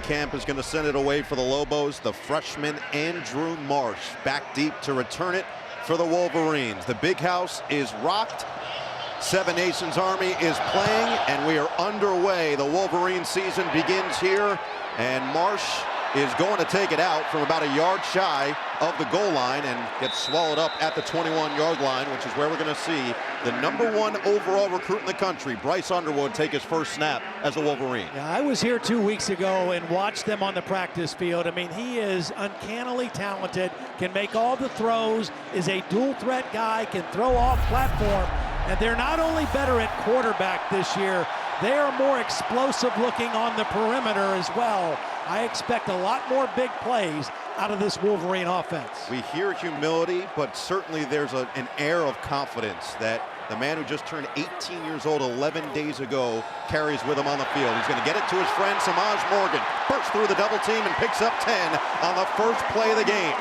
camp is going to send it away for the Lobos. The freshman Andrew Marsh back deep to return it for the Wolverines. The big house is rocked. Seven Nations Army is playing, and we are underway. The Wolverine season begins here, and Marsh is going to take it out from about a yard shy of the goal line and gets swallowed up at the 21-yard line, which is where we're going to see the #1 overall recruit in the country, Bryce Underwood, take his first snap as a Wolverine. Yeah, I was here 2 weeks ago and watched them on the practice field. I mean, he is uncannily talented, can make all the throws, is a dual threat guy, can throw off platform, and they're not only better at quarterback this year, they are more explosive looking on the perimeter as well. I expect a lot more big plays out of this Wolverine offense. We hear humility, but certainly there's an air of confidence that the man who just turned 18 years old 11 days ago carries with him on the field. He's going to get it to his friend Samaj Morgan. Bursts through the double team and picks up 10 on the first play of the game.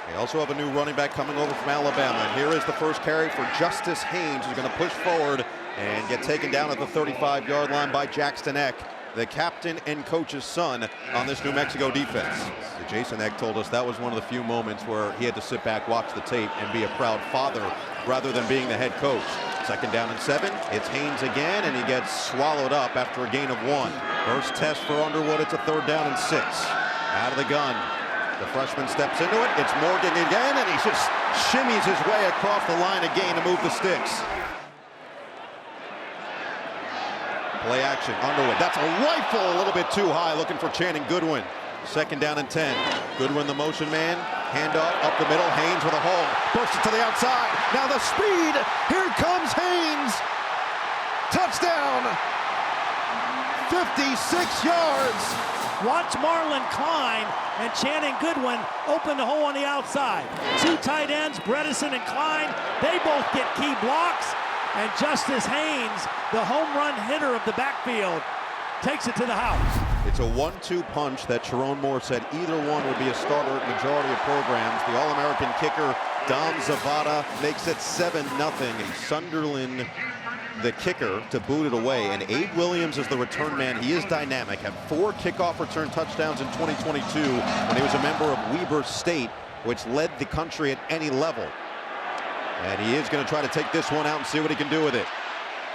They also have a new running back coming over from Alabama. And here is the first carry for Justice Haynes, who's going to push forward and get taken down at the 35-yard line by Jackson Eck, the captain and coach's son on this New Mexico defense. Jason Eck told us that was one of the few moments where he had to sit back, watch the tape, and be a proud father rather than being the head coach. 2nd down and 7. It's Haynes again, and he gets swallowed up after a gain of 1. First test for Underwood. It's a 3rd down and 6. Out of the gun. The freshman steps into it. It's Morgan again, and he just shimmies his way across the line again to move the sticks. Play action, Underwood. That's a rifle a little bit too high, looking for Channing Goodwin. 2nd down and 10. Goodwin, the motion man. Handoff up the middle. Haynes with a hole. Bursts it to the outside. Now the speed. Here comes Haynes. Touchdown. 56 yards. Watch Marlon Klein and Channing Goodwin open the hole on the outside. 2 tight ends, Bredesen and Klein. They both get key blocks. And Justice Haynes, the home run hitter of the backfield, takes it to the house. It's a 1-2 punch that Sharon Moore said either one would be a starter at majority of programs. The All-American kicker, Dom Zavada, makes it 7-0. Sunderland, the kicker, to boot it away. And Abe Williams is the return man. He is dynamic. Had 4 kickoff return touchdowns in 2022 when he was a member of Weber State, which led the country at any level. And he is going to try to take this one out and see what he can do with it.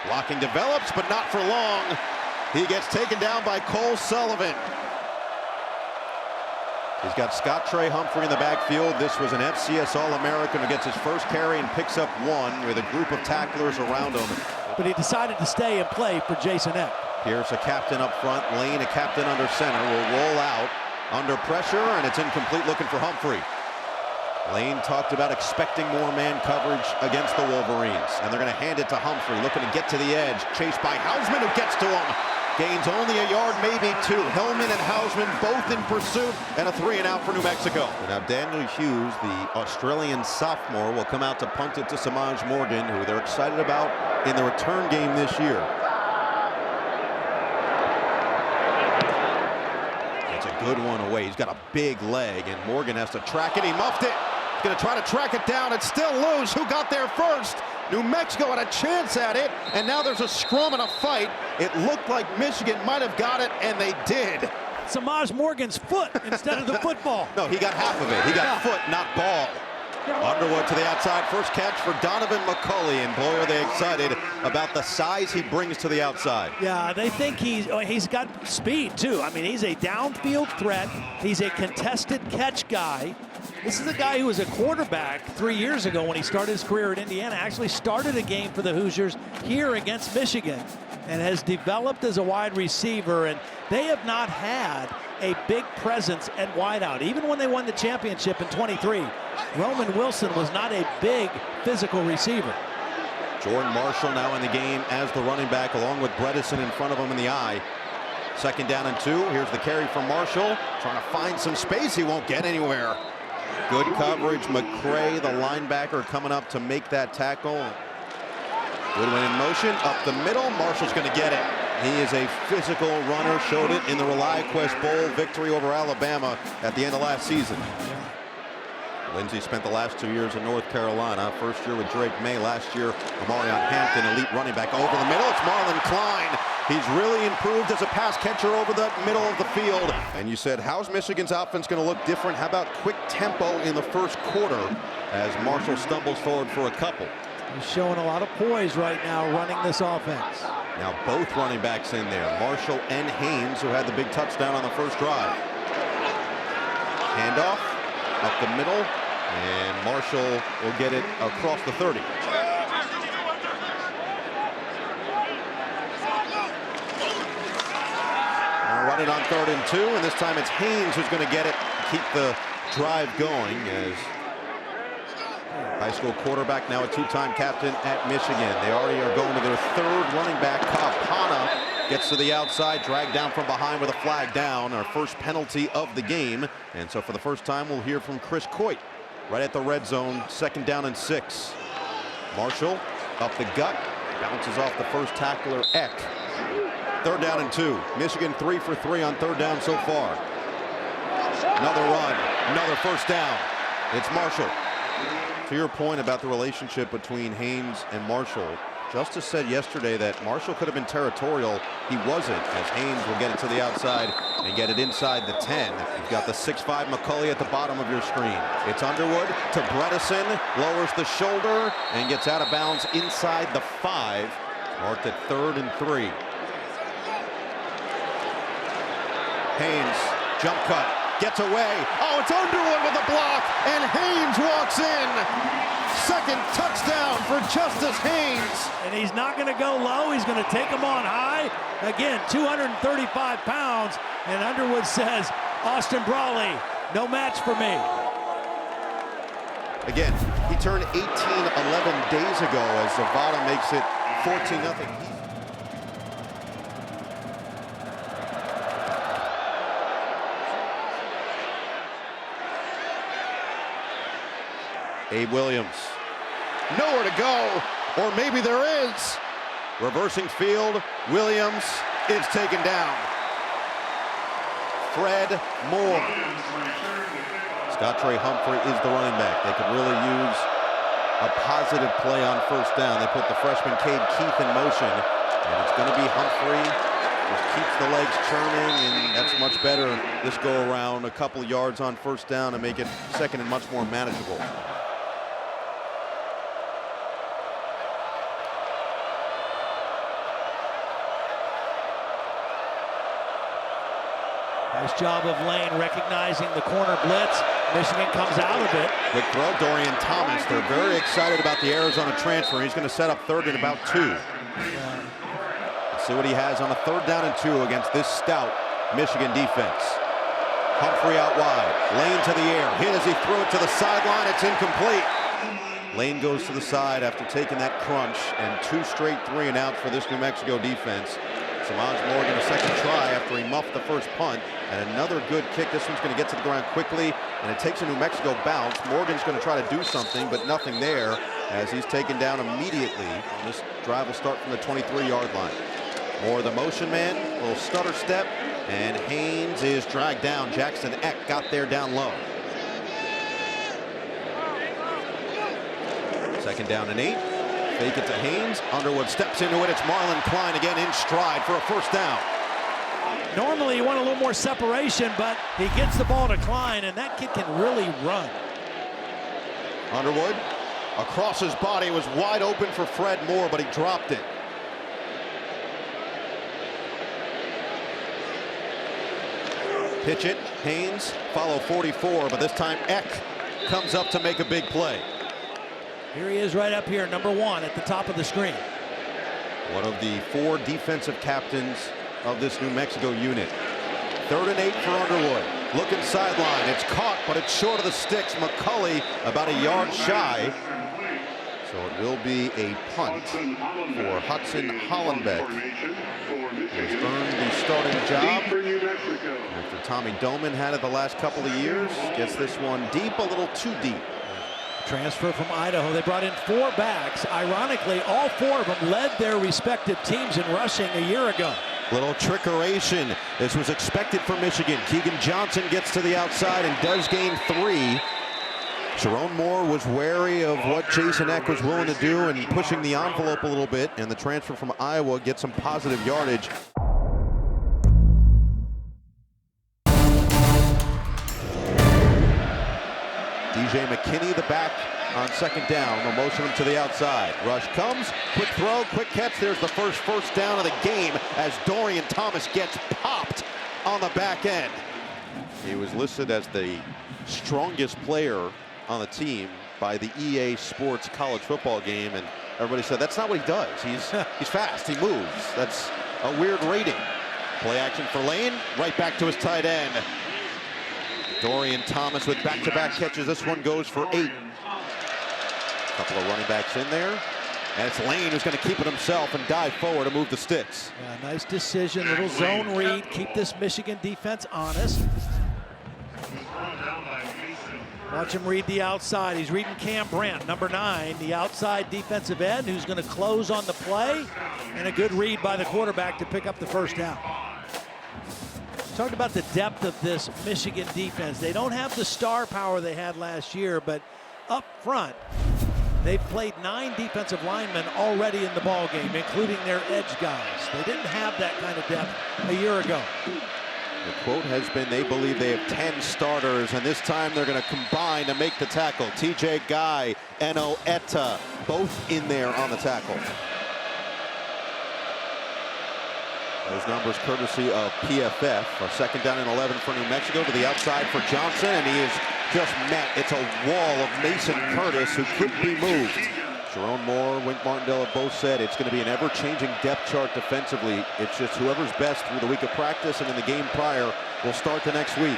Blocking develops, but not for long. He gets taken down by Cole Sullivan. He's got Scott Trey Humphrey in the backfield. This was an FCS All-American who gets his first carry and picks up 1 with a group of tacklers around him. But he decided to stay and play for Jason Eck. Here's a captain up front. Lane, a captain under center, will roll out under pressure, and it's incomplete, looking for Humphrey. Lane talked about expecting more man coverage against the Wolverines, and they're going to hand it to Humphrey, looking to get to the edge. Chased by Hausman, who gets to him. Gains only a yard, maybe 2. Hillman and Hausman both in pursuit, and a 3-and-out for New Mexico. Now Daniel Hughes, the Australian sophomore, will come out to punt it to Samaj Morgan, who they're excited about in the return game this year. It's a good one away. He's got a big leg, and Morgan has to track it. He muffed it. He's going to try to track it down. It's still loose. Who got there first? New Mexico had a chance at it, and now there's a scrum and a fight. It looked like Michigan might have got it, and they did. Samaj Morgan's foot instead of the football. No, he got half of it. He got foot, not ball. Underwood to the outside. First catch for Donovan McCulley, and boy, are they excited about the size he brings to the outside. Yeah, they think he's got speed, too. I mean, he's a downfield threat. He's a contested catch guy. This is a guy who was a quarterback 3 years ago when he started his career at Indiana. Actually started a game for the Hoosiers here against Michigan and has developed as a wide receiver. And they have not had a big presence at wideout. Even when they won the championship in 23, Roman Wilson was not a big physical receiver. Jordan Marshall now in the game as the running back, along with Bredesen in front of him in the eye. 2nd down and 2. Here's the carry from Marshall. Trying to find some space. He won't get anywhere. Good coverage. McCray, the linebacker, coming up to make that tackle. Goodwin in motion, up the middle. Marshall's going to get it. He is a physical runner. Showed it in the ReliaQuest Bowl victory over Alabama at the end of last season. Lindsey spent the last 2 years in North Carolina. First year with Drake May. Last year, Amarion Hampton, elite running back over the middle. It's Marlon Klein. He's really improved as a pass catcher over the middle of the field. And you said, how's Michigan's offense going to look different? How about quick tempo in the first quarter as Marshall stumbles forward for a couple? He's showing a lot of poise right now running this offense. Now both running backs in there, Marshall and Haynes, who had the big touchdown on the first drive. Handoff up the middle, and Marshall will get it across the 30. Now running on 3rd and 2, and this time it's Haynes who's going to get it, keep the drive going as high school quarterback, now a two-time captain at Michigan. They already are going to their 3rd running back. Kapana gets to the outside, dragged down from behind with a flag down, our first penalty of the game. And so for the first time, we'll hear from Chris Coit right at the red zone, 2nd down and 6. Marshall up the gut, bounces off the first tackler, Eck. 3rd down and 2. Michigan 3 for 3 on 3rd down so far. Another run, another first down. It's Marshall. To your point about the relationship between Haynes and Marshall, Justice said yesterday that Marshall could have been territorial. He wasn't, as Haynes will get it to the outside and get it inside the 10. You've got the 6'5" McCulley at the bottom of your screen. It's Underwood to Bredesen, lowers the shoulder and gets out of bounds inside the 5. Marked at 3rd and 3. Haynes, jump cut. Gets away. Oh, it's Underwood with a block, and Haynes walks in. 2nd touchdown for Justice Haynes. And he's not going to go low. He's going to take him on high. Again, 235 pounds. And Underwood says, Austin Brawley, no match for me. Again, he turned 18 11 days ago as Zavada makes it 14-0. Abe Williams, nowhere to go, or maybe there is. Reversing field, Williams is taken down. Fred Moore. Scott Trey Humphrey is the running back. They could really use a positive play on 1st down. They put the freshman Cade Keith in motion, and it's going to be Humphrey. Just keeps the legs churning, and that's much better this go around. A couple yards on 1st down to make it 2nd and much more manageable. Nice job of Lane recognizing the corner blitz. Michigan comes out of it. Quick throw, Dorian Thomas. They're very excited about the Arizona transfer. He's going to set up 3rd and about 2. Let's see what he has on a 3rd down and 2 against this stout Michigan defense. Humphree out wide. Lane to the air. Hit as he threw it to the sideline. It's incomplete. Lane goes to the side after taking that crunch, and 2 straight 3 and outs for this New Mexico defense. Samaj Morgan a 2nd try after he muffed the first punt, and another good kick. This one's going to get to the ground quickly, and it takes a New Mexico bounce. Morgan's going to try to do something, but nothing there as he's taken down immediately. This drive will start from the 23-yard line. Moore the motion man, a little stutter step, and Haynes is dragged down. Jackson Eck got there down low. 2nd down and 8. Fake it to Haynes. Underwood steps into it. It's Marlon Klein again in stride for a 1st down. Normally you want a little more separation, but he gets the ball to Klein, and that kid can really run. Underwood across his body was wide open for Fred Moore, but he dropped it. Pitch it. Haynes follow 44, but this time Eck comes up to make a big play. Here he is right up here, number 1 at the top of the screen. One of the 4 defensive captains of this New Mexico unit. 3rd and 8 for Underwood. Looking sideline. It's caught, but it's short of the sticks. McCulley about a yard shy. So it will be a punt for Hudson Hollenbeck. He's earned the starting job after Tommy Doman had it the last couple of years. Gets this one deep, a little too deep. Transfer from Idaho. They brought in 4 backs. Ironically, all 4 of them led their respective teams in rushing a year ago. Little trickeration. This was expected for Michigan. Keegan Johnson gets to the outside and does gain 3. Sharon Moore was wary of what Jason Eck was willing to do and pushing the envelope a little bit, and the transfer from Iowa gets some positive yardage. DJ McKinney, the back on second down. They'll motion him to the outside. Rush comes, quick throw, quick catch. There's the first down of the game as Dorian Thomas gets popped on the back end. He was listed as the strongest player on the team by the EA Sports college football game, and everybody said that's not what he does. He's fast, he moves. That's a weird rating. Play action for Lane, right back to his tight end. Dorian Thomas with back-to-back catches. This one goes for 8. Couple of running backs in there, and it's Lane who's going to keep it himself and dive forward to move the sticks. Yeah, nice decision, little zone read, keep this Michigan defense honest. Watch him read the outside. He's reading Cam Brandt, number 9, the outside defensive end, who's going to close on the play, and a good read by the quarterback to pick up the first down. Talked about the depth of this Michigan defense. They don't have the star power they had last year, but up front, they've played 9 defensive linemen already in the ball game, including their edge guys. They didn't have that kind of depth a year ago. The quote has been they believe they have 10 starters, and this time they're going to combine to make the tackle. TJ Guy, Eno Etta, both in there on the tackle. Those numbers courtesy of PFF. A second down and 11 for New Mexico to the outside for Johnson, and he is just met. It's a wall of Mason Curtis who could be moved. Sharon Moore, Wink Martindale have both said it's going to be an ever-changing depth chart defensively. It's just whoever's best through the week of practice and in the game prior will start the next week.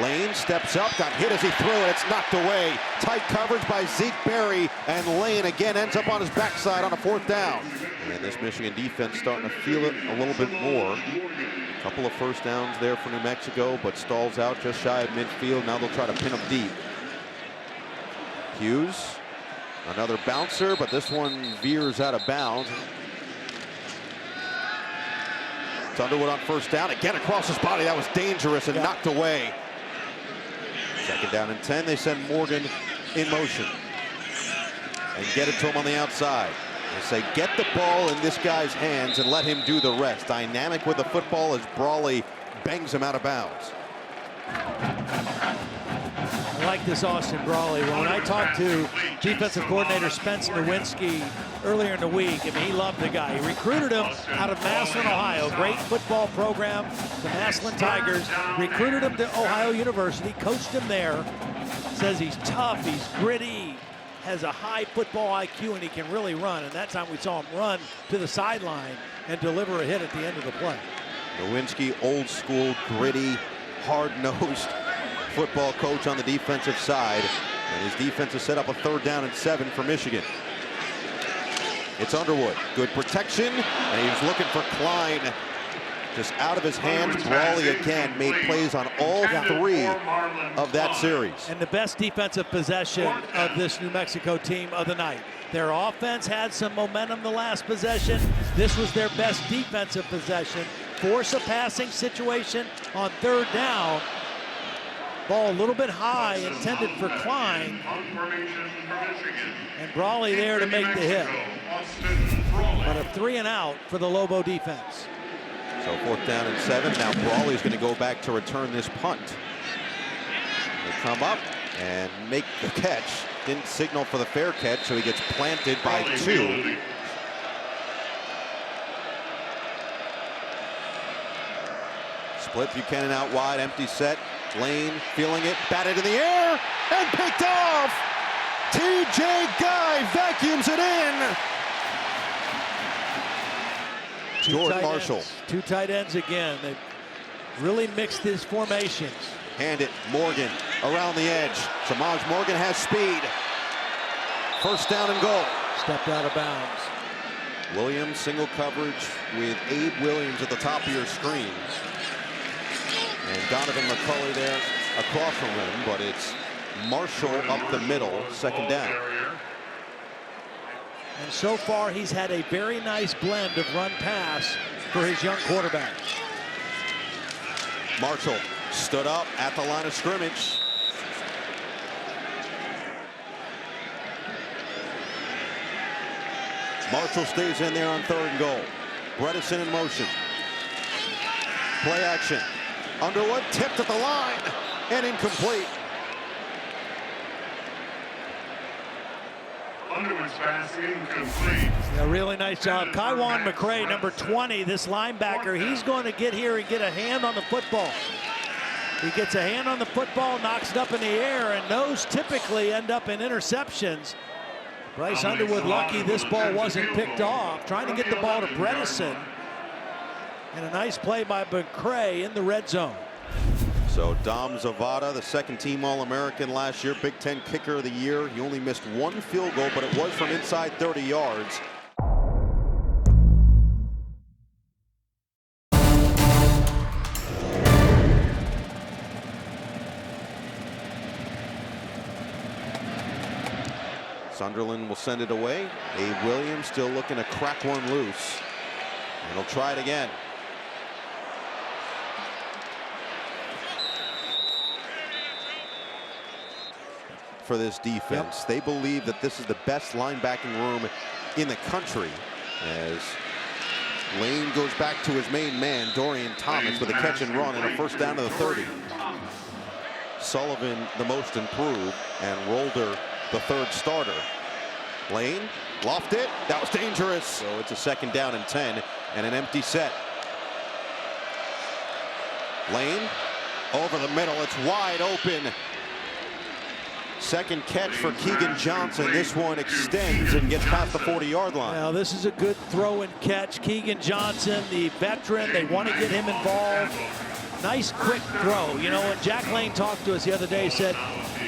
Lane steps up, got hit as he threw it. It's knocked away. Tight coverage by Zeke Berry, and Lane again ends up on his backside on a 4th down. And this Michigan defense starting to feel it a little bit more. A couple of first downs there for New Mexico, but stalls out just shy of midfield. Now they'll try to pin him deep. Hughes, another bouncer, but this one veers out of bounds. It's Underwood on first down, again across his body. That was dangerous and knocked away. Second down and 10, they send Morgan in motion and get it to him on the outside. They say get the ball in this guy's hands and let him do the rest. Dynamic with the football as Brawley bangs him out of bounds. I like this Austin Brawley. When I talked to defensive coordinator Spence Nowinski earlier in the week, I mean, he loved the guy. He recruited him out of Massillon, Ohio. Great football program, the Massillon Tigers. Recruited him to Ohio University, coached him there. Says he's tough, he's gritty, has a high football IQ, and he can really run. And that time we saw him run to the sideline and deliver a hit at the end of the play. Nowinski, old school, gritty, hard-nosed football coach on the defensive side, and his defense has set up a 3rd down and 7 for Michigan. It's Underwood, good protection, and he was looking for Klein, just out of his hands. Brawley again made plays on all 3 of that series. And the best defensive possession of this New Mexico team of the night. Their offense had some momentum the last possession. This was their best defensive possession. Force a passing situation on 3rd down. Ball a little bit high, intended for Klein. And Brawley there to make the hit. But a 3 and out for the Lobo defense. So 4th down and 7. Now Brawley's going to go back to return this punt. They come up and make the catch. Didn't signal for the fair catch, so he gets planted by 2. Split Buchanan out wide, empty set. Lane feeling it, batted in the air, and picked off! TJ Guy vacuums it in! Jordan Marshall. 2 tight ends again. They've really mixed his formations. Hand it, Morgan around the edge. Samaj Morgan has speed. 1st down and goal. Stepped out of bounds. Williams, single coverage with Abe Williams at the top of your screen. And Donovan McCulley there across from him, but it's Marshall up the middle, 2nd down. And so far, he's had a very nice blend of run-pass for his young quarterback. Marshall stood up at the line of scrimmage. Marshall stays in there on 3rd and goal. Bredesen in motion. Play action. Underwood tipped at the line and incomplete. Underwood's pass incomplete. A really nice job. Kaiwan McCray, number 20, this linebacker, he's going to get here and get a hand on the football. He gets a hand on the football, knocks it up in the air, and those typically end up in interceptions. Bryce Underwood lucky this ball wasn't picked off, trying to get the ball to Bredesen. And a nice play by McCray in the red zone. So Dom Zavada, the 2nd-team All-American last year, Big Ten Kicker of the Year. He only missed 1 field goal, but it was from inside 30 yards. Sunderland will send it away. Abe Williams still looking to crack one loose. And he'll try it again. For this defense, they believe that this is the best linebacking room in the country, as Lane goes back to his main man, Dorian Thomas, with a catch and run and a 1st down to the 30. Sullivan the most improved, and Rolder the 3rd starter. Lane lofted it. That was dangerous. So it's a 2nd down and 10 and an empty set. Lane over the middle. It's wide open. 2nd catch for Keegan Johnson. This one extends and gets past the 40-yard line. Now this is a good throw and catch. Keegan Johnson, the veteran, they want to get him involved. Nice quick throw. You know, when Jack Lane talked to us the other day, said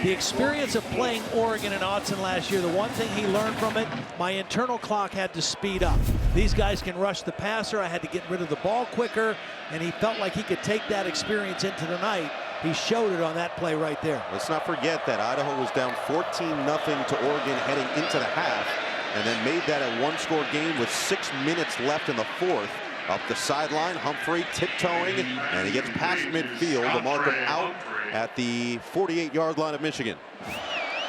the experience of playing Oregon and Autzen last year, the one thing he learned from it, my internal clock had to speed up. These guys can rush the passer. I had to get rid of the ball quicker, and he felt like he could take that experience into tonight. He showed it on that play right there. Let's not forget that Idaho was down 14-0 to Oregon heading into the half, and then made that a 1-score game with 6 minutes left in the 4th. Up the sideline, Humphrey tiptoeing, and he gets past midfield to mark him out at the 48-yard line of Michigan.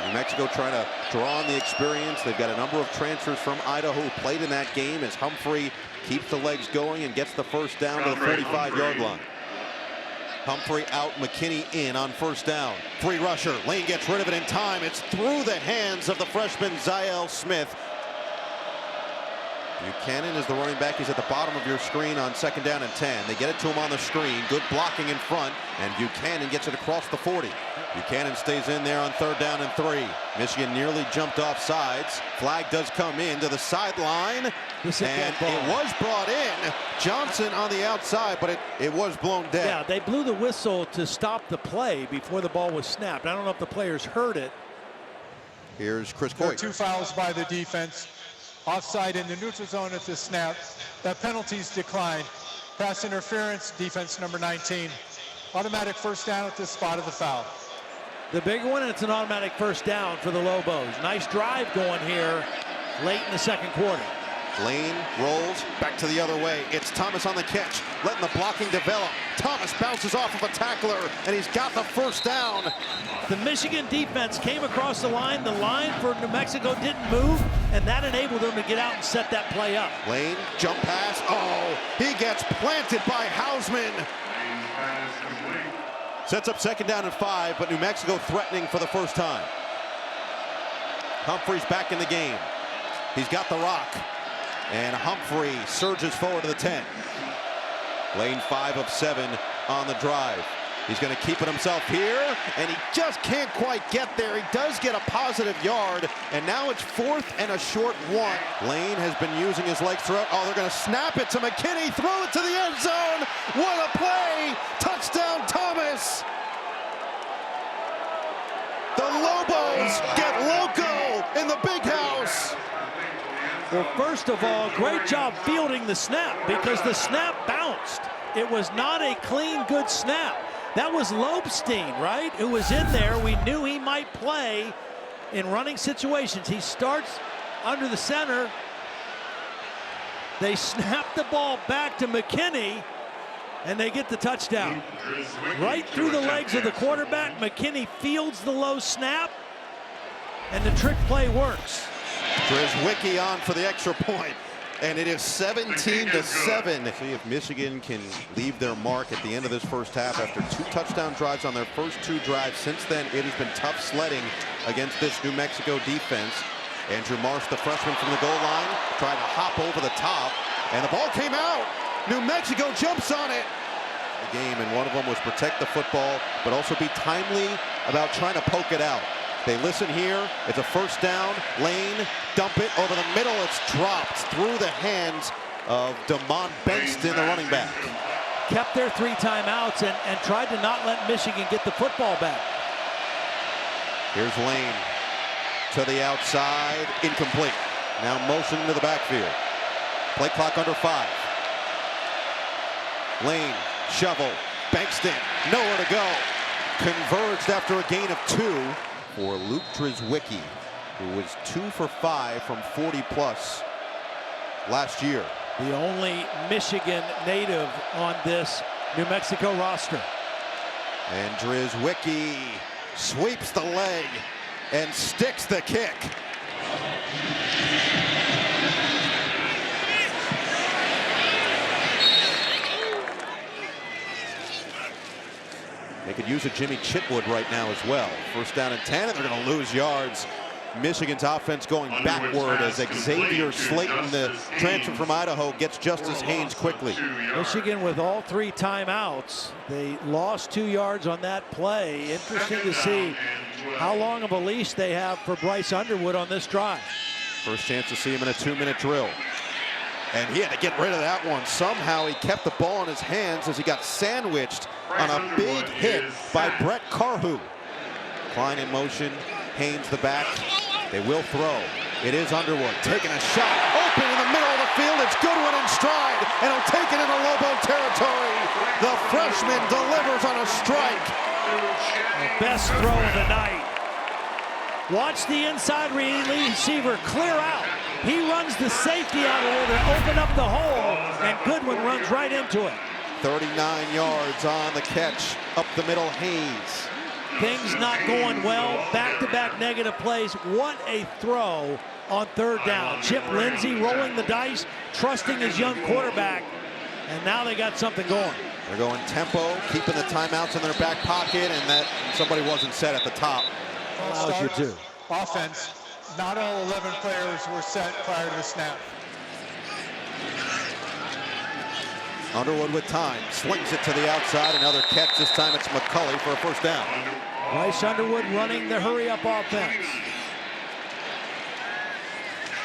New Mexico trying to draw on the experience. They've got a number of transfers from Idaho who played in that game, as Humphrey keeps the legs going and gets the 1st down to the 45-yard line. Humphrey out, McKinney in on 1st down. 3 rusher. Lane gets rid of it in time. It's through the hands of the freshman Ziel Smith. Buchanan is the running back. He's at the bottom of your screen on 2nd down and 10. They get it to him on the screen. Good blocking in front, and Buchanan gets it across the 40. Buchanan stays in there on 3rd down and 3. Michigan nearly jumped off sides. Flag does come in to the sideline, and it was brought in. Johnson on the outside, but it was blown dead. Yeah, they blew the whistle to stop the play before the ball was snapped. I don't know if the players heard it. Here's Chris Coy. 2 fouls by the defense. Offside in the neutral zone at the snap. That penalty's declined. Pass interference, defense number 19. Automatic 1st down at the spot of the foul. The big one, and it's an automatic 1st down for the Lobos. Nice drive going here late in the 2nd quarter. Lane rolls back to the other way. It's Thomas on the catch, letting the blocking develop. Thomas bounces off of a tackler, and he's got the 1st down. The Michigan defense came across the line. The line for New Mexico didn't move, and that enabled them to get out and set that play up. Lane, jump pass. Oh, he gets planted by Hausman. Sets up 2nd down and 5, but New Mexico threatening for the 1st time. Humphrey's back in the game. He's got the rock. And Humphrey surges forward to the 10. Lane 5 of 7 on the drive. He's going to keep it himself here, and he just can't quite get there. He does get a positive yard, and now it's 4th and a short 1. Lane has been using his legs throughout. Oh, they're going to snap it to McKinney, throw it to the end zone. What a play! Touchdown, Thomas! The Lobos get loco in the big house. Well, first of all, great job fielding the snap, because the snap bounced. It was not a clean, good snap. That was Lobstein, right, who was in there. We knew he might play in running situations. He starts under the center. They snap the ball back to McKinney, and they get the touchdown. Right through the legs of the quarterback. McKinney fields the low snap, and the trick play works. Drizwicki on for the extra point. And it is 17-7. See if Michigan can leave their mark at the end of this first half after 2 touchdown drives on their first 2 drives. Since then, it has been tough sledding against this New Mexico defense. Andrew Marsh, the freshman from the goal line, trying to hop over the top. And the ball came out. New Mexico jumps on it. The game, and one of them was protect the football, but also be timely about trying to poke it out. They listen here. It's a first down. Lane, dump it over the middle. It's dropped through the hands of Damon Benston, the running back. Kept their 3 timeouts and tried to not let Michigan get the football back. Here's Lane to the outside. Incomplete. Now motion into the backfield. Play clock under 5. Lane, shovel. Bankston, nowhere to go. Converged after a gain of 2. For Luke Drizwicki, who was 2 for 5 from 40+ last year. The only Michigan native on this New Mexico roster. And Drizwicki sweeps the leg and sticks the kick. They could use a Jimmy Chitwood right now as well. First down and 10, and they're going to lose yards. Michigan's offense going backward as Xavier Slayton, the transfer from Idaho, gets Justice Haynes quickly. Michigan with all 3 timeouts. They lost 2 yards on that play. Interesting to see how long of a leash they have for Bryce Underwood on this drive. First chance to see him in a 2-minute drill. And he had to get rid of that one. Somehow he kept the ball in his hands as he got sandwiched on a big hit by Brett Carhu. Klein in motion. Haynes the back. They will throw. It is Underwood taking a shot. Open in the middle of the field. It's Goodwin in stride. And he'll take it into Lobo territory. The freshman delivers on a strike. The best throw of the night. Watch the inside receiver clear out. He runs the safety out of there to open up the hole, and Goodwin runs right into it. 39 yards on the catch. Up the middle, Haynes. Things not going well. Back-to-back negative plays. What a throw on 3rd down. Chip Lindsey rolling the dice, trusting his young quarterback, and now they got something going. They're going tempo, keeping the timeouts in their back pocket, and that somebody wasn't set at the top. Allows you to. Offense, not all 11 players were set prior to the snap. Underwood with time, slings it to the outside, another catch. This time it's McCulley for a first down. Bryce Underwood running the hurry-up offense.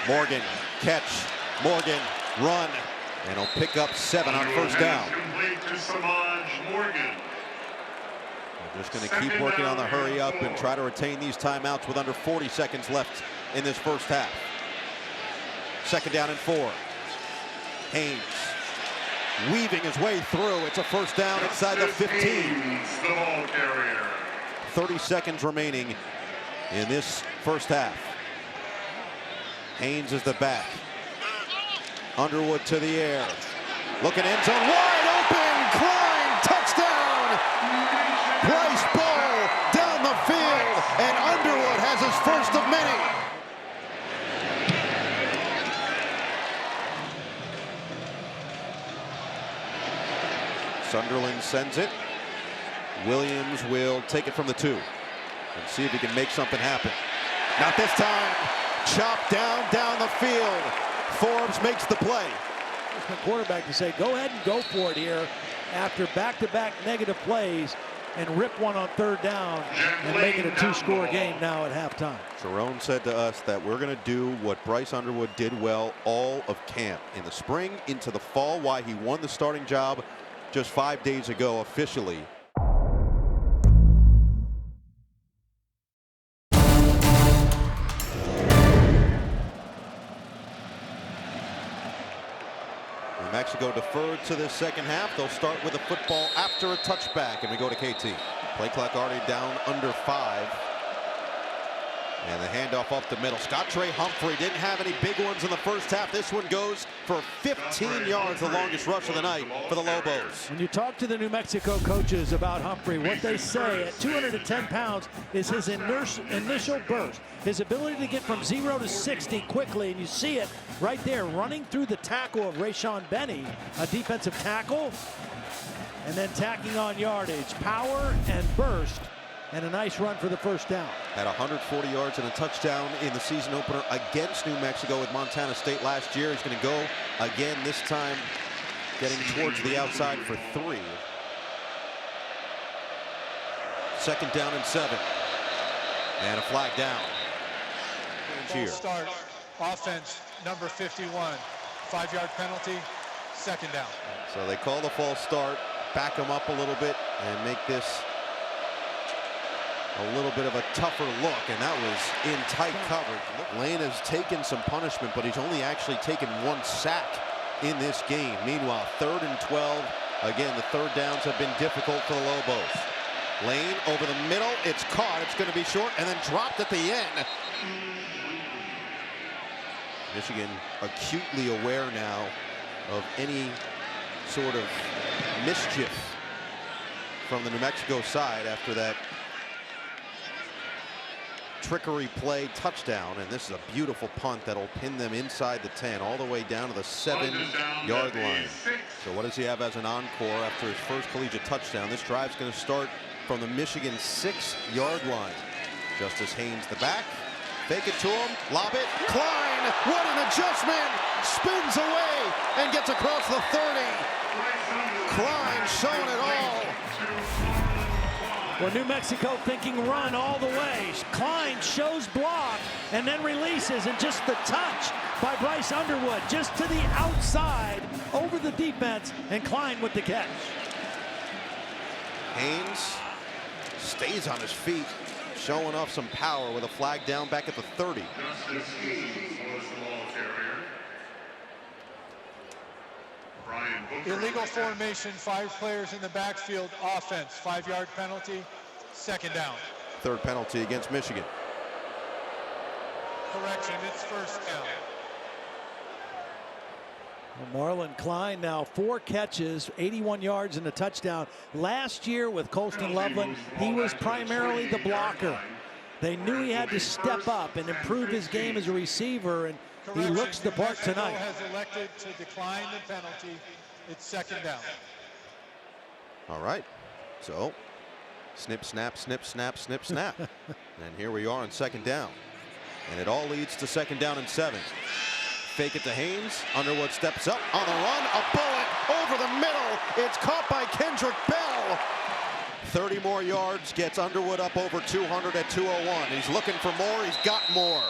Morgan, catch, Morgan, run, and he'll pick up 7 on first down. They're just going to keep working on the hurry-up and try to retain these timeouts with under 40 seconds left in this first half. 2nd down and 4. Haynes weaving his way through. It's a first down inside the 15. 30 seconds remaining in this first half. Haynes is the back. Underwood to the air. Looking end zone, wide open. Klein, touchdown. Bryce ball down the field, and Underwood has his first of many. Sunderland sends it. Williams will take it from the 2 and see if he can make something happen. Not this time. Chopped down the field. Forbes makes the play. The quarterback to say, go ahead and go for it here after back-to-back negative plays and rip one on 3rd down and make it a 2-score game now at halftime. Jerome said to us that we're going to do what Bryce Underwood did well all of camp. In the spring into the fall, why he won the starting job just 5 days ago officially. New Mexico deferred to this second half. They'll start with a football after a touchback, and we go to KT. Play clock already down under 5. And the handoff up the middle. Scott Trey Humphrey didn't have any big ones in the first half. This one goes for 15 yards, the longest rush of the night for the Lobos. When you talk to the New Mexico coaches about Humphrey, what they say at 210 pounds is his initial burst, his ability to get from 0 to 60 quickly, and you see it right there, running through the tackle of Rayshon Benny, a defensive tackle, and then tacking on yardage, power and burst. And a nice run for the first down. Had 140 yards and a touchdown in the season opener against New Mexico with Montana State last year. He's going to go again, this time getting towards the outside for 3. Second down and 7. And a flag down. Full start, offense, number 51. 5-yard penalty, second down. So they call the false start, back him up a little bit, and make this a little bit of a tougher look, and that was in tight coverage. Lane has taken some punishment, but he's only actually taken 1 sack in this game. Meanwhile, 3rd and 12. Again, the third downs have been difficult for the Lobos. Lane over the middle. It's caught. It's going to be short and then dropped at the end. Michigan acutely aware now of any sort of mischief from the New Mexico side after that trickery play touchdown, and this is a beautiful punt that'll pin them inside the 10 all the way down to the 7-yard line. So what does he have as an encore after his first collegiate touchdown? This drive's going to start from the Michigan 6-yard line. Justice Haynes the back, fake it to him, lob it, Klein, what an adjustment, spins away and gets across the 30. Klein showing it all. Well, New Mexico thinking run all the way. Klein shows block and then releases, and just the touch by Bryce Underwood just to the outside over the defense, and Klein with the catch. Haynes stays on his feet, showing off some power with a flag down back at the 30. Justice Haynes was the ball carrier. Illegal formation, 5 players in the backfield, offense, 5-yard penalty, second down. Third penalty against Michigan. Correction, it's first down. Well, Marlon Klein now 4 catches, 81 yards and a touchdown. Last year with Colston Loveland, he was primarily the blocker. They knew he had to step up and improve his game as a receiver, and he looks the part tonight. Has elected to decline the penalty. It's second down. All right, so snip, snap, snip, snap, snip, snap. And here we are on second down. And it all leads to second down and 7. Fake it to Haynes. Underwood steps up on the run. A bullet over the middle. It's caught by Kendrick Bell. 30 more yards, gets Underwood up over 200 at 201. He's looking for more. He's got more.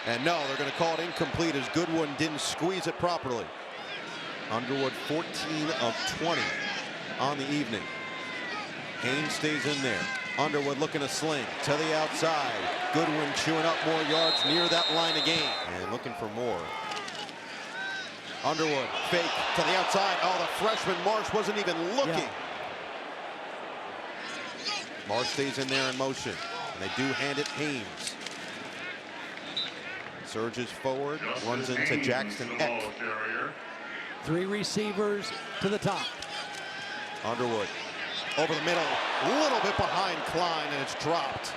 And no, they're going to call it incomplete as Goodwin didn't squeeze it properly. Underwood 14 of 20 on the evening. Haynes stays in there. Underwood looking to sling to the outside. Goodwin chewing up more yards near that line of game and looking for more. Underwood fake to the outside. Oh, the freshman Marsh wasn't even looking. Yeah. Marsh stays in there in motion, and they do hand it Haynes. Surges forward, runs into Jackson Eck. 3 receivers to the top. Underwood over the middle, a little bit behind Klein, and it's dropped.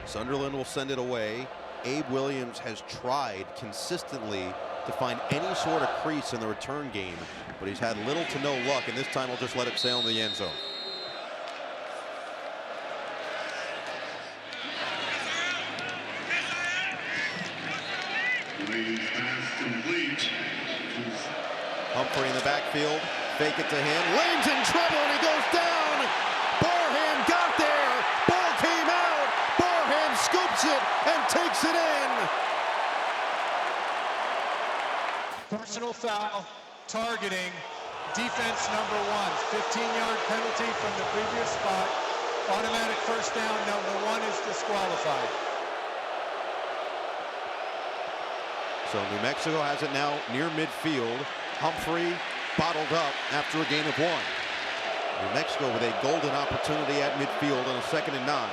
Sunderland will send it away. Abe Williams has tried consistently to find any sort of crease in the return game, but he's had little to no luck, and this time he'll just let it sail in the end zone. Humphrey in the backfield, fake it to him. Lane's in trouble and he goes down. Barham got there. Ball came out. Barham scoops it and takes it in. Personal foul, targeting, defense number 1. 15-yard penalty from the previous spot. Automatic first down, number 1 is disqualified. So New Mexico has it now near midfield. Humphrey bottled up after a gain of 1. New Mexico with a golden opportunity at midfield on a 2nd and 9.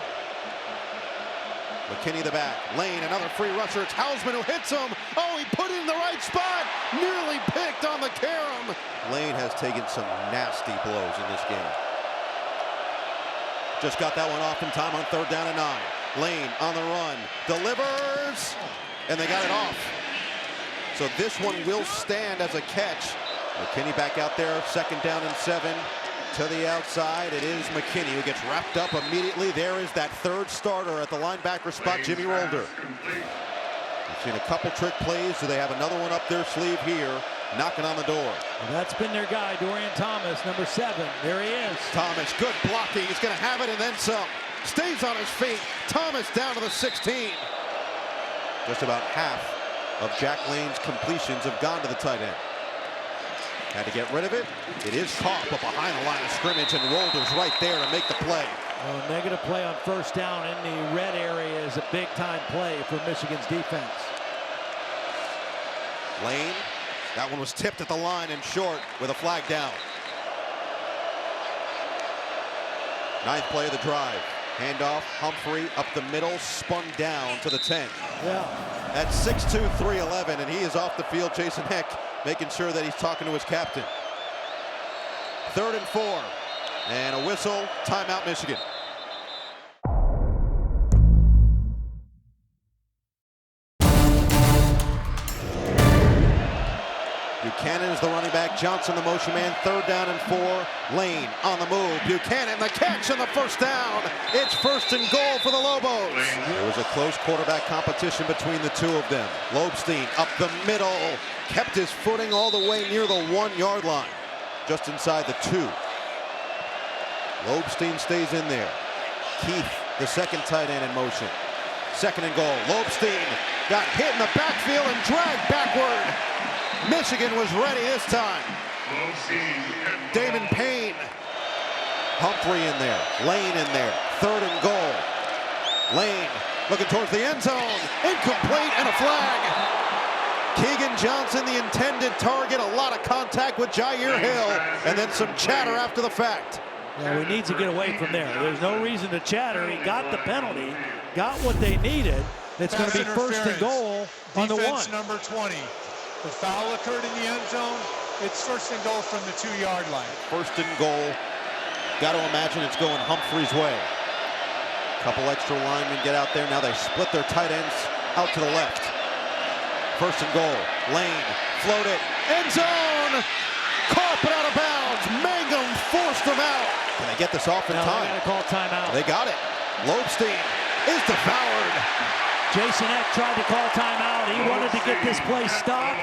McKinney the back. Lane, another free rusher. It's Hausman who hits him. Oh, he put it in the right spot. Nearly picked on the carom. Lane has taken some nasty blows in this game. Just got that one off in time on 3rd down and 9. Lane on the run. Delivers. And they got it off. So this one will stand as a catch. McKinney back out there. 2nd down and 7. To the outside, it is McKinney who gets wrapped up immediately. There is that 3rd starter at the linebacker spot, Jimmy Rolder. We've seen a couple trick plays. Do they have another one up their sleeve here, knocking on the door? Well, that's been their guy, Dorian Thomas, number 7. There he is. Thomas, good blocking. He's going to have it and then some. Stays on his feet. Thomas down to the 16. Just about half of Jack Lane's completions have gone to the tight end. Had to get rid of it. It is caught, but behind the line of scrimmage, and Rolder's right there to make the play. Well, negative play on 1st down in the red area is a big-time play for Michigan's defense. Lane, that one was tipped at the line and short with a flag down. 9th play of the drive. Handoff, Humphrey up the middle, spun down to the 10. Yeah. At 6'2", 311, and he is off the field. Jason Heck making sure that he's talking to his captain. 3rd and 4, and a whistle. Timeout, Michigan. Buchanan is the running back. Johnson the motion man. 3rd down and 4. Lane on the move. Buchanan the catch and the 1st down. It's 1st and goal for the Lobos. There was a close quarterback competition between the two of them. Lobstein up the middle. Kept his footing all the way near the 1-yard line. Just inside the 2. Lobstein stays in there. Keith, the 2nd tight end in motion. 2nd and goal. Lobstein got hit in the backfield and dragged backward. Michigan was ready this time. Damon Payne. Humphrey in there. Lane in there. 3rd and goal. Lane looking towards the end zone. Incomplete and a flag. Keegan Johnson, the intended target. A lot of contact with Jair Hill. And then some chatter after the fact. Yeah, we need to get away from there. There's no reason to chatter. He got the penalty. Got what they needed. It's going to be 1st and goal on the 1. Defense number 20. The foul occurred in the end zone. It's 1st and goal from the 2-yard line. 1st and goal. Got to imagine it's going Humphrey's way. Couple extra linemen get out there. Now they split their tight ends out to the left. 1st and goal. Lane floated. End zone. Caught but out of bounds. Mangum forced them out. Can they get this off in time? They got to call timeout. They got it. Lobstein is devoured. Jason Eck tried to call timeout. He wanted to get this play stopped,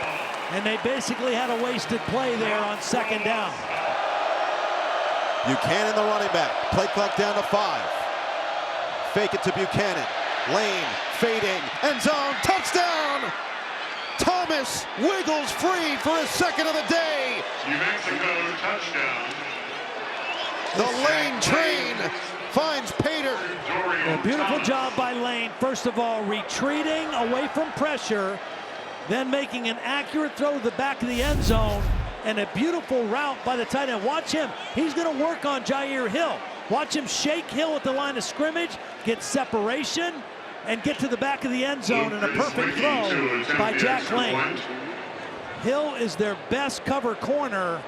and they basically had a wasted play there on 2nd down. Buchanan, the running back. Play clock down to 5. Fake it to Buchanan. Lane fading. End zone. Touchdown. Thomas wiggles free for his 2nd of the day. New Mexico touchdown. The Lane train finds Pater. A beautiful job by Lane. First of all, retreating away from pressure, then making an accurate throw to the back of the end zone, and a beautiful route by the tight end. Watch him. He's going to work on Jair Hill. Watch him shake Hill at the line of scrimmage, get separation, and get to the back of the end zone in a perfect throw by Jack Lane. Hill is their best cover corner,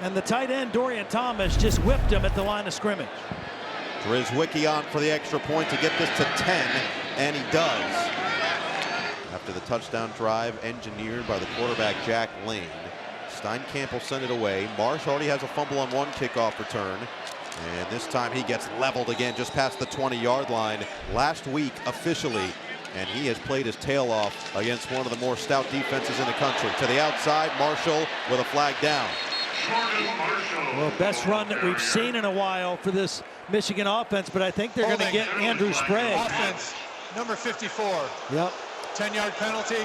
and the tight end, Dorian Thomas, just whipped him at the line of scrimmage. Drizwicki on for the extra point to get this to 10, and he does. After the touchdown drive engineered by the quarterback, Jack Lane, Steinkamp will send it away. Marsh already has a fumble on 1 kickoff return, and this time he gets leveled again just past the 20-yard line. Last week, officially, and he has played his tail off against one of the more stout defenses in the country. To the outside, Marshall with a flag down. Well, best run that we've seen in a while for this Michigan offense, but I think they're going to get Andrew Sprague. Offense, number 54. Yep. 10-yard penalty,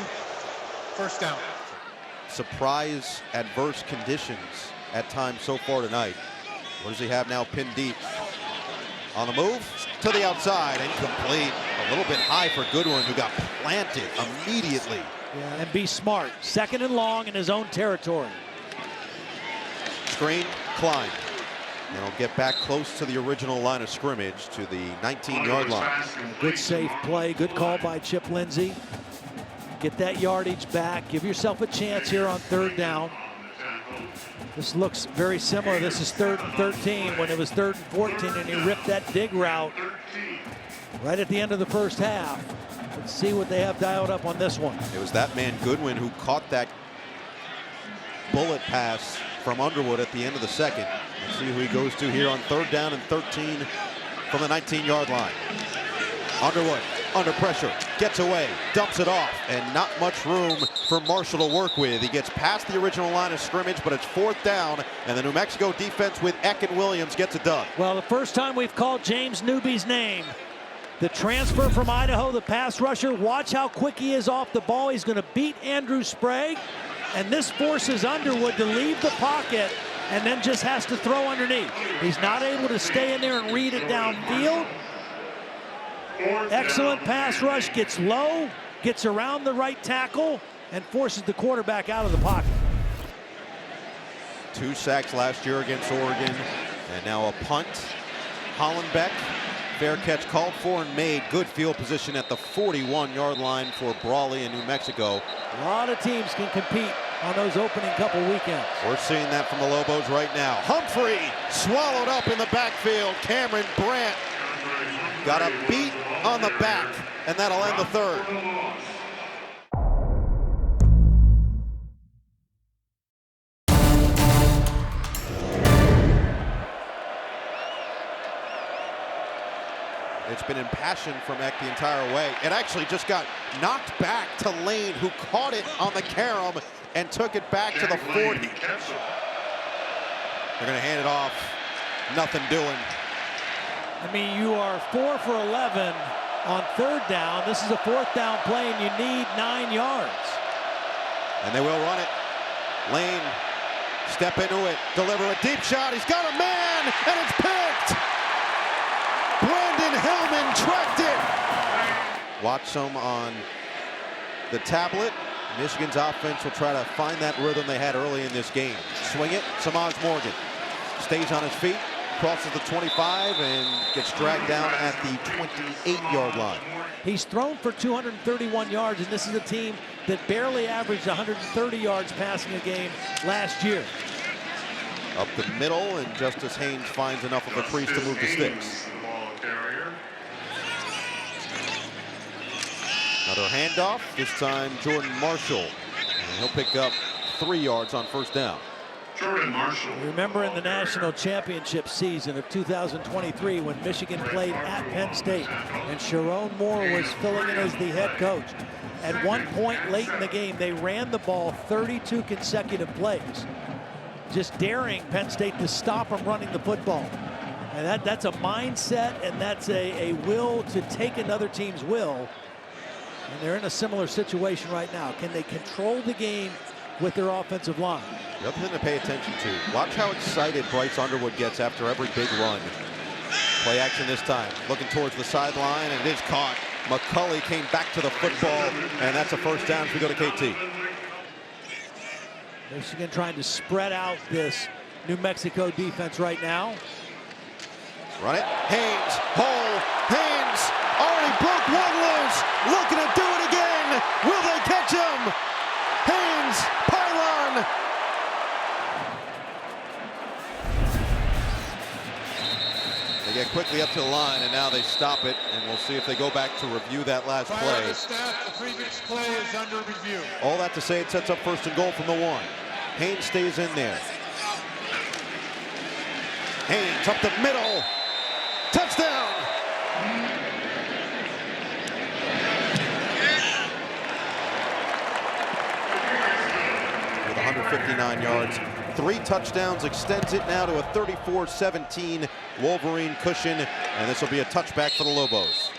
1st down. Surprise adverse conditions at times so far tonight. What does he have now pinned deep? On the move to the outside, incomplete. A little bit high for Goodwin, who got planted immediately. Yeah, and be smart. 2nd and long in his own territory. Screen, Klein. And he'll get back close to the original line of scrimmage to the 19-yard line. Good safe play, good call by Chip Lindsey. Get that yardage back. Give yourself a chance here on 3rd down. This looks very similar. This is 3rd and 13 when it was 3rd and 14 and he ripped that dig route right at the end of the first half. Let's see what they have dialed up on this one. It was that man Goodwin who caught that bullet pass from Underwood at the end of the second. Let's see who he goes to here on 3rd down and 13 from the 19-yard line. Underwood under pressure, gets away, dumps it off, and not much room for Marshall to work with. He gets past the original line of scrimmage, but it's 4th down, and the New Mexico defense with Eck and Williams gets it done. Well, the first time we've called James Newby's name. The transfer from Idaho, the pass rusher. Watch how quick he is off the ball. He's going to beat Andrew Sprague, and this forces Underwood to leave the pocket and then just has to throw underneath. He's not able to stay in there and read it downfield. Excellent pass rush, gets low, gets around the right tackle, and forces the quarterback out of the pocket. 2 sacks last year against Oregon, and now a punt. Hollenbeck, fair catch called for and made. Good field position at the 41-yard line for Brawley in New Mexico. A lot of teams can compete on those opening couple weekends. We're seeing that from the Lobos right now. Humphrey swallowed up in the backfield. Cameron Brandt got a beat on the back, and that'll end the 3rd. It's been impassioned from Eck the entire way. It actually just got knocked back to Lane, who caught it on the carom and took it back to the 40. They're going to hand it off. Nothing doing. I mean, you are 4 for 11 on 3rd down. This is a 4th down play, and you need 9 yards. And they will run it. Lane, step into it, deliver a deep shot. He's got a man, and it's picked. Brandon Hellman tracked it. Watch some on the tablet. Michigan's offense will try to find that rhythm they had early in this game. Swing it, Samaj Morgan stays on his feet, crosses the 25 and gets dragged down at the 28-yard line. He's thrown for 231 yards, and this is a team that barely averaged 130 yards passing a game last year. Up the middle, and Justice Haynes finds enough of a crease to move the sticks. Another handoff, this time Jordan Marshall. And he'll pick up 3 yards on 1st down. Jordan Marshall. Remember in the national championship season of 2023 when Michigan played at Penn State and Sharon Moore was filling in as the head coach. At one point late in the game, they ran the ball 32 consecutive plays, just daring Penn State to stop them running the football. And that's a mindset, and that's a will to take another team's will. And they're in a similar situation right now. Can they control the game with their offensive line? The other thing to pay attention to, watch how excited Bryce Underwood gets after every big run. Play action this time, looking towards the sideline, and it is caught. McCulley came back to the football, and that's a 1st down as we go to KT. Michigan trying to spread out this New Mexico defense right now. Run it, Haynes, hole, Haynes, already broke one loose, looking to do it again. Will they catch him? Haynes, pylon. They get quickly up to the line, and now they stop it, and we'll see if they go back to review that last play. The snap, the previous play is under review. All that to say, it sets up 1st and goal from the 1. Haynes stays in there. Haynes up the middle. Touchdown! With 159 yards, 3 touchdowns, extends it now to a 34-17 Wolverine cushion, and this will be a touchback for the Lobos.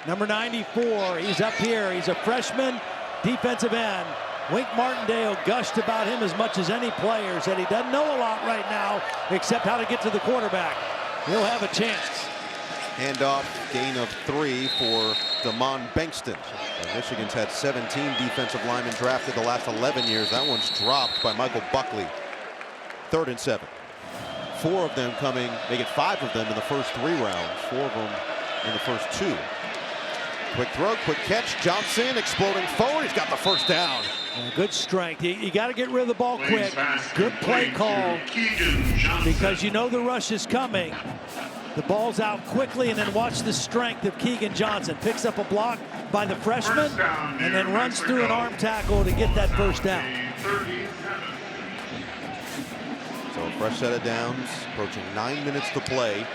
Number 94, he's up here. He's a freshman defensive end. Wink Martindale gushed about him as much as any player, said he doesn't know a lot right now except how to get to the quarterback. He'll have a chance. Handoff, gain of 3 for Damon Bankston. And Michigan's had 17 defensive linemen drafted the last 11 years. That one's dropped by Michael Buckley. 3rd and 7. 4 of them coming, make it 5 of them in the first 3 rounds. 4 of them in the first 2. Quick throw, quick catch. Johnson exploding forward. He's got the first down. Good strength. You got to get rid of the ball quick. Good play call because you know the rush is coming. The ball's out quickly, and then watch the strength of Keegan Johnson. Picks up a block by the freshman and then runs through an arm tackle to get that first down. So a fresh set of downs, approaching 9 minutes to play.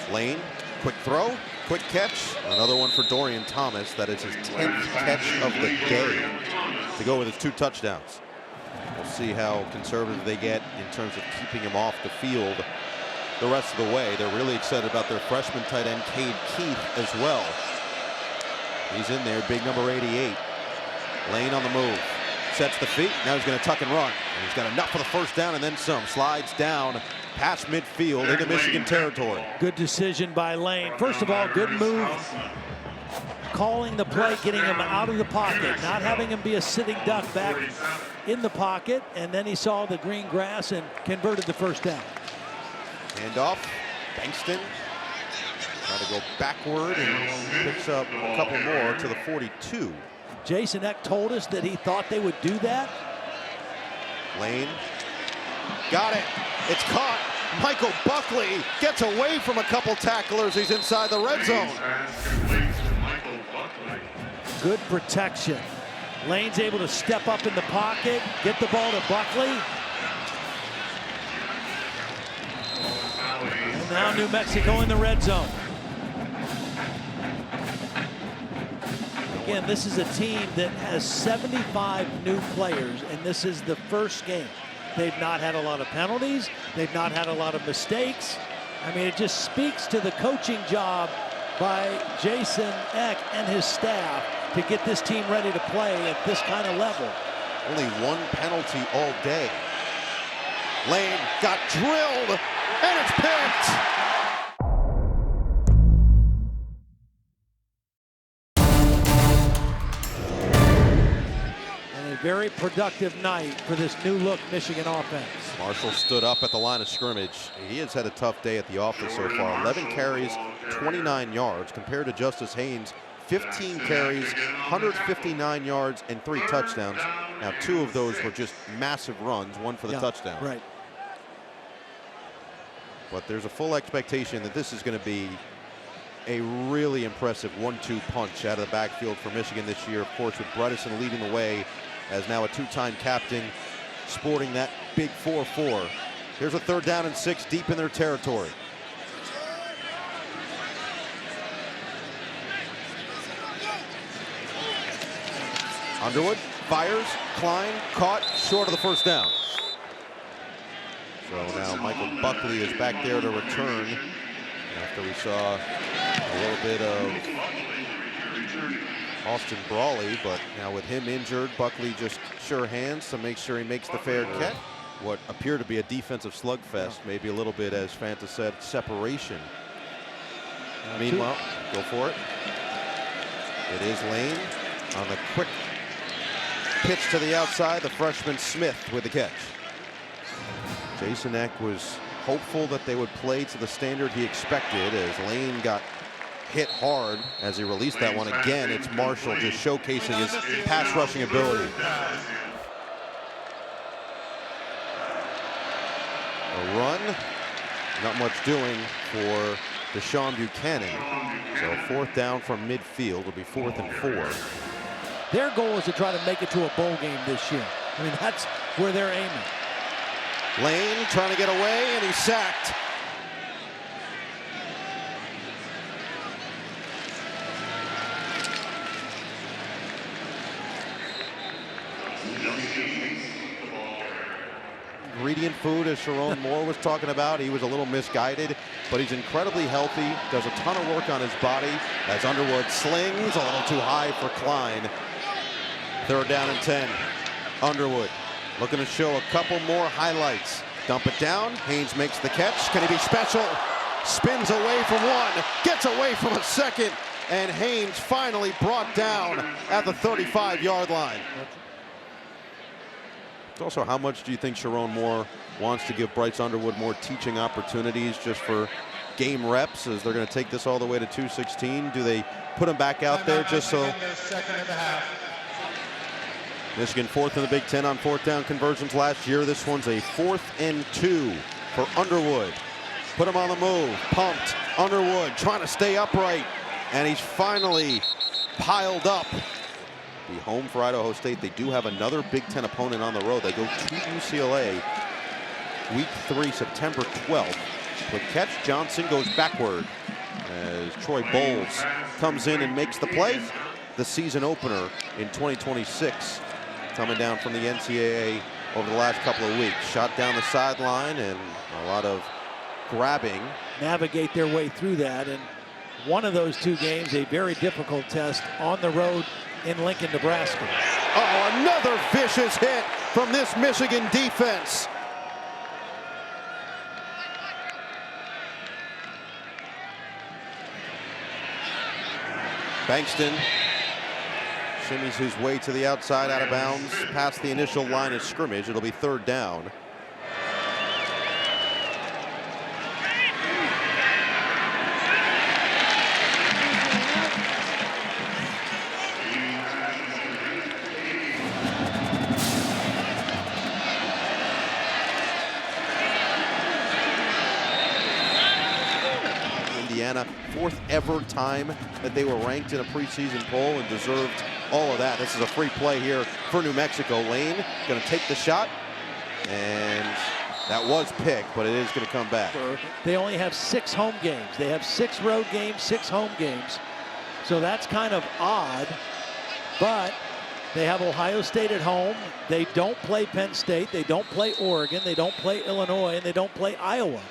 Lane, quick throw, quick catch. Another one for Dorian Thomas. That is his 10th catch of the day to go with his 2 touchdowns. We'll see how conservative they get in terms of keeping him off the field the rest of the way. They're really excited about their freshman tight end, Cade Keith, as well. He's in there, big number 88. Lane on the move. Sets the feet. Now he's going to tuck and run. And he's got enough for the first down and then some. Slides down past midfield into Michigan territory. Good decision by Lane. First of all, good move. Calling the play, getting him out of the pocket, not having him be a sitting duck back in the pocket. And then he saw the green grass and converted the first down. Handoff. Bankston trying to go backward and picks up a couple more to the 42. Jason Eck told us that he thought they would do that. Lane got it. It's caught. Michael Buckley gets away from a couple tacklers. He's inside the red zone. Good protection. Lane's able to step up in the pocket, get the ball to Buckley. And now New Mexico in the red zone. Again, this is a team that has 75 new players, and this is the first game. They've not had a lot of penalties. They've not had a lot of mistakes. I mean, it just speaks to the coaching job by Jason Eck and his staff to get this team ready to play at this kind of level. Only 1 penalty all day. Lane got drilled, and it's picked. Very productive night for this new look Michigan offense. Marshall stood up at the line of scrimmage. He has had a tough day at the office so far. 11 carries, 29 yards compared to Justice Haynes. 15 carries, 159 yards, and 3 touchdowns. Now 2 of those were just massive runs, 1 for the touchdown. Right. But there's a full expectation that this is going to be a really impressive 1-2 punch out of the backfield for Michigan this year. Of course, with Bredesen leading the way as now a 2-time captain, sporting that big 4-4. Here's a 3rd down and 6 deep in their territory. Underwood fires, Klein caught short of the first down. So now Michael Buckley is back there to return after we saw a little bit of Austin Brawley, but now with him injured, Buckley just sure hands to make sure he makes the fair catch. What appeared to be a defensive slugfest, maybe a little bit, as Fanta said, separation. Meanwhile, go for it. It is Lane on the quick pitch to the outside. The freshman Smith with the catch. Jason Eck was hopeful that they would play to the standard he expected as Lane got hit hard as he released that one. Again, it's Marshall just showcasing his pass rushing ability. A run, not much doing for Deshaun Buchanan. So 4th down from midfield will be 4th and 4. Their goal is to try to make it to a bowl game this year. I mean, that's where they're aiming. Lane trying to get away, and he's sacked. Ingredient food, as Sharon Moore was talking about. He was a little misguided, but he's incredibly healthy, does a ton of work on his body as Underwood slings a little too high for Klein. 3rd down and 10. Underwood looking to show a couple more highlights. Dump it down. Haynes makes the catch. Can he be special? Spins away from one, gets away from a second, and Haynes finally brought down at the 35-yard line. Also, how much do you think Sharon Moore wants to give Bryce Underwood more teaching opportunities just for game reps, as they're going to take this all the way to 2:16? Do they put him back out there just so? Michigan fourth in the Big Ten on fourth down conversions last year. This one's a 4th and 2 for Underwood. Put him on the move, pumped. Underwood trying to stay upright, and he's finally piled up. Be home for Idaho State. They do have another Big Ten opponent on the road. They go to UCLA week 3, September 12th. Quick catch, Johnson goes backward as Troy Bowles comes in and makes the play. The season opener in 2026, coming down from the NCAA over the last couple of weeks. Shot down the sideline and a lot of grabbing. Navigate their way through that, and one of those 2 games, a very difficult test on the road in Lincoln, Nebraska. Oh, another vicious hit from this Michigan defense. Bankston shimmies his way to the outside, out of bounds, past the initial line of scrimmage. It'll be 3rd down. Indiana, 4th ever time that they were ranked in a preseason poll, and deserved all of that. This is a free play here for New Mexico. Lane going to take the shot, and that was picked, but it is going to come back. They only have 6 home games. They have 6 road games, 6 home games. So that's kind of odd, but they have Ohio State at home. They don't play Penn State. They don't play Oregon. They don't play Illinois, and they don't play Iowa.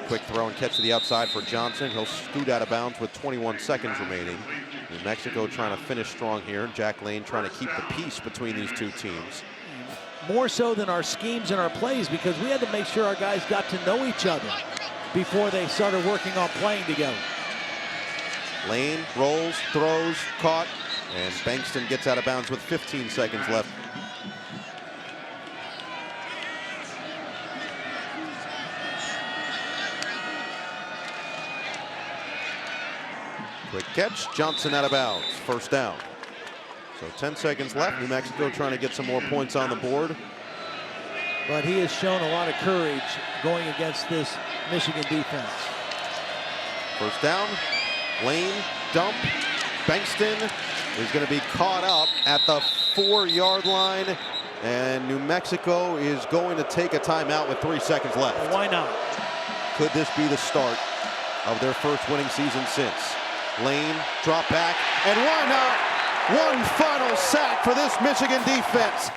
Quick throw and catch to the outside for Johnson. He'll scoot out of bounds with 21 seconds remaining. New Mexico trying to finish strong here. Jack Lane trying to keep the peace between these 2 teams. More so than our schemes and our plays, because we had to make sure our guys got to know each other before they started working on playing together. Lane rolls, throws, caught, and Bankston gets out of bounds with 15 seconds left. Quick catch, Johnson out of bounds, 1st down. So 10 seconds left. New Mexico trying to get some more points on the board. But he has shown a lot of courage going against this Michigan defense. 1st down, Lane, dump. Bankston is going to be caught up at the 4-yard line, and New Mexico is going to take a timeout with 3 seconds left. Well, why not? Could this be the start of their 1st winning season since? Lane, drop back, and why not? One final sack for this Michigan defense.